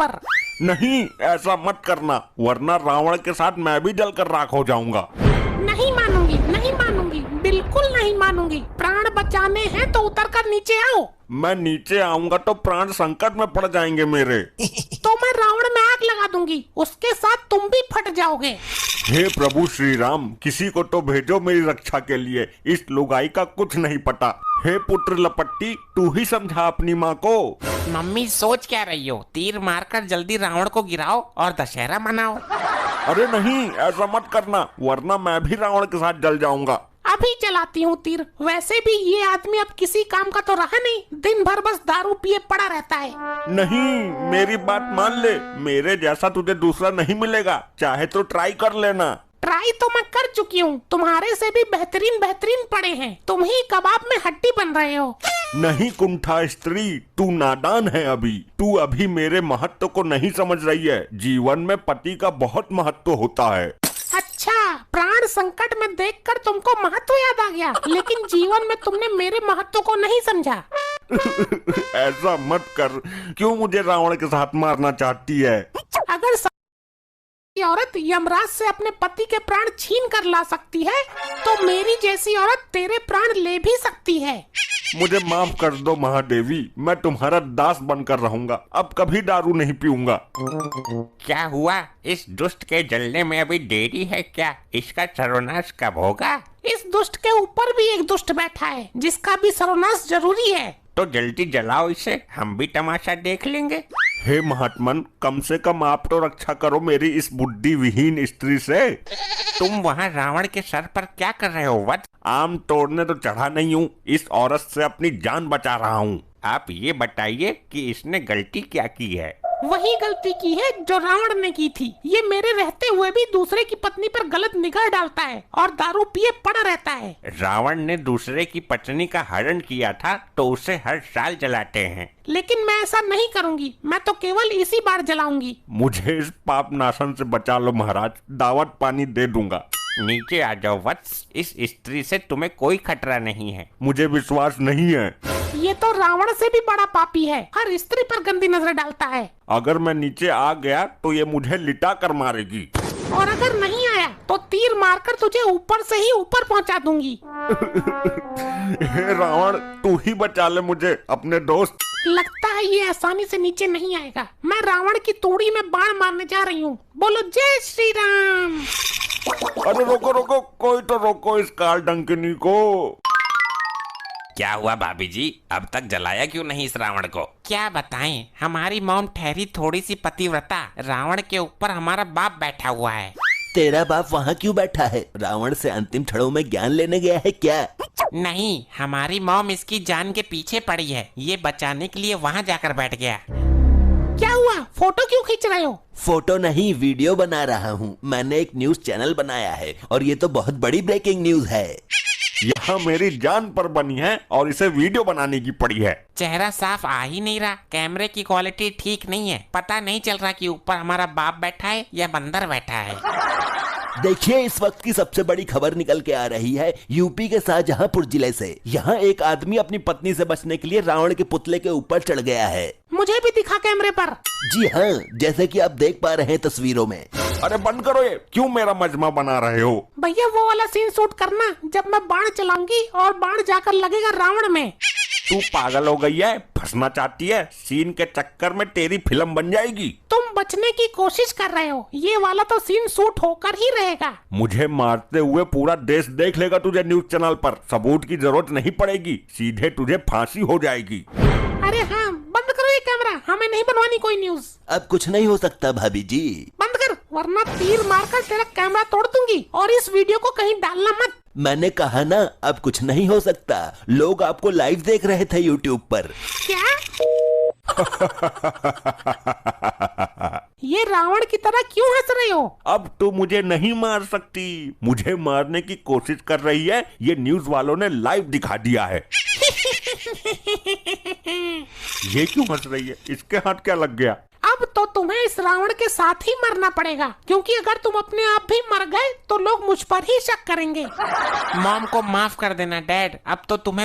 पर। नहीं, ऐसा मत करना, वरना रावण के साथ मैं भी जलकर राख हो जाऊंगा। नहीं मानूंगी, नहीं मानूंगी, बिल्कुल नहीं मानूंगी। प्राण बचाने हैं तो उतर कर नीचे आओ। मैं नीचे आऊंगा तो प्राण संकट में पड़ जाएंगे मेरे। तो मैं रावण में आग लगा दूंगी, उसके साथ तुम भी फट जाओगे। हे प्रभु श्री राम, किसी को तो भेजो मेरी रक्षा के लिए, इस लुगाई का कुछ नहीं पता। हे पुत्र लपट्टी, तू ही समझा अपनी माँ को। मम्मी सोच क्या रही हो? तीर मारकर जल्दी रावण को गिराओ और दशहरा मनाओ। अरे नहीं, ऐसा मत करना, वरना मैं भी रावण के साथ जल जाऊंगा। अभी चलाती हूँ तीर। वैसे भी ये आदमी अब किसी काम का तो रहा नहीं, दिन भर बस दारू पिए पड़ा रहता है। नहीं, मेरी बात मान ले, मेरे जैसा तुझे दूसरा नहीं मिलेगा, चाहे तो ट्राई कर लेना। ट्राई तो मैं कर चुकी हूँ, तुम्हारे से भी बेहतरीन बेहतरीन पड़े हैं। तुम ही कबाब में हड्डी बन रहे हो। नहीं कुंठा स्त्री, तू नादान है अभी। तू अभी मेरे महत्व को नहीं समझ रही है। जीवन में पति का बहुत महत्व होता है। अच्छा, प्राण संकट में देखकर तुमको महत्व याद आ गया, लेकिन जीवन में तुमने मेरे महत्व को नहीं समझा। ऐसा मत कर, क्यों मुझे रावण के साथ मारना चाहती है? अगर ये औरत यमराज से अपने पति के प्राण छीन कर ला सकती है, तो मेरी जैसी औरत तेरे प्राण ले भी सकती है। मुझे माफ कर दो महादेवी, मैं तुम्हारा दास बनकर रहूंगा, अब कभी दारू नहीं पीऊंगा। क्या हुआ? इस दुष्ट के जलने में अभी देरी है क्या? इसका सर्वनाश कब होगा? इस दुष्ट के ऊपर भी एक दुष्ट बैठा है, जिसका भी सर्वनाश जरूरी है। तो जल्दी जलाओ इसे, हम भी तमाशा देख लेंगे। हे महात्मन, कम से कम आप तो रक्षा करो मेरी इस बुद्धि विहीन स्त्री से। तुम वहाँ रावण के सर पर क्या कर रहे हो वत्स? आम तोड़ने तो चढ़ा नहीं हूँ, इस औरत से अपनी जान बचा रहा हूँ। आप ये बताइए कि इसने गलती क्या की है? वही गलती की है जो रावण ने की थी। ये मेरे रहते हुए भी दूसरे की पत्नी पर गलत निगाह डालता है और दारू पिए पड़ा रहता है। रावण ने दूसरे की पत्नी का हरण किया था तो उसे हर साल जलाते हैं। लेकिन मैं ऐसा नहीं करूंगी, मैं तो केवल इसी बार जलाऊंगी। मुझे इस पाप नाशन से बचा लो महाराज, दावत पानी दे दूंगा। नीचे आ जाओ वत्स, इस स्त्री से तुम्हें कोई खतरा नहीं है। मुझे विश्वास नहीं है। ये तो रावण से भी बड़ा पापी है, हर स्त्री पर गंदी नजर डालता है। अगर मैं नीचे आ गया तो ये मुझे लिटा कर मारेगी। और अगर नहीं आया तो तीर मारकर तुझे ऊपर से ही ऊपर पहुंचा दूंगी। हे रावण, तू ही बचा ले मुझे, अपने दोस्त। लगता है ये आसानी से नीचे नहीं आएगा। मैं रावण की तोड़ी में बाण मारने जा रही हूँ। बोलो जय श्री राम। अरे रोको रोको, कोई तो रोको इस काल डंकिनी को। क्या हुआ भाभी जी, अब तक जलाया क्यों नहीं इस रावण को? क्या बताएं, हमारी मॉम ठहरी थोड़ी सी पतिव्रता, रावण के ऊपर हमारा बाप बैठा हुआ है। तेरा बाप वहाँ क्यों बैठा है? रावण से अंतिम क्षणों में ज्ञान लेने गया है क्या? नहीं, हमारी मॉम इसकी जान के पीछे पड़ी है, ये बचाने के लिए वहाँ जाकर बैठ गया। क्या हुआ? फोटो क्यों खींच रहे हो? फोटो नहीं, वीडियो बना रहा हूँ। मैंने एक न्यूज चैनल बनाया है और ये तो बहुत बड़ी ब्रेकिंग न्यूज है। यहाँ मेरी जान पर बनी है और इसे वीडियो बनाने की पड़ी है। चेहरा साफ आ ही नहीं रहा, कैमरे की क्वालिटी ठीक नहीं है, पता नहीं चल रहा कि ऊपर हमारा बाप बैठा है या बंदर बैठा है। देखिए, इस वक्त की सबसे बड़ी खबर निकल के आ रही है यूपी के शाहजहांपुर जिले से। यहाँ एक आदमी अपनी पत्नी से बचने के लिए रावण के पुतले के ऊपर चढ़ गया है। मुझे भी दिखा कैमरे पर। जी हाँ, जैसे कि आप देख पा रहे हैं तस्वीरों में। अरे बंद करो ये, क्यों मेरा मजमा बना रहे हो? भैया वो वाला सीन शूट करना जब मैं बाण चलाऊंगी और बाण जाकर लगेगा रावण में। तू पागल हो गई है? फंसना चाहती है? सीन के चक्कर में तेरी फिल्म बन जाएगी। तुम बचने की कोशिश कर रहे हो, ये वाला तो सीन शूट होकर ही रहेगा। मुझे मारते हुए पूरा देश देख लेगा तुझे न्यूज चैनल पर। सबूत की जरूरत नहीं पड़ेगी, सीधे तुझे फांसी हो जाएगी। अरे हाँ, बंद करो ये कैमरा, हमें नहीं बनवानी कोई न्यूज। अब कुछ नहीं हो सकता भाभी जी। बंद कर, वरना तीर मारकर तेरा कैमरा तोड़ दूंगी। और इस वीडियो को कहीं डालना मत। मैंने कहा ना, अब कुछ नहीं हो सकता। लोग आपको लाइव देख रहे थे यूट्यूब पर। क्या? ये रावण की तरह क्यों हंस रहे हो? अब तो मुझे नहीं मार सकती, मुझे मारने की कोशिश कर रही है, ये न्यूज वालों ने लाइव दिखा दिया है। ये क्यों हंस रही है? इसके हाथ क्या लग गया? अब तो तुम्हें इस रावण के साथ ही मरना पड़ेगा, क्योंकि अगर तुम अपने आप भी मर गए तो लोग मुझ पर ही शक करेंगे। मॉम को माफ कर देना डैड, अब तो तुम्हें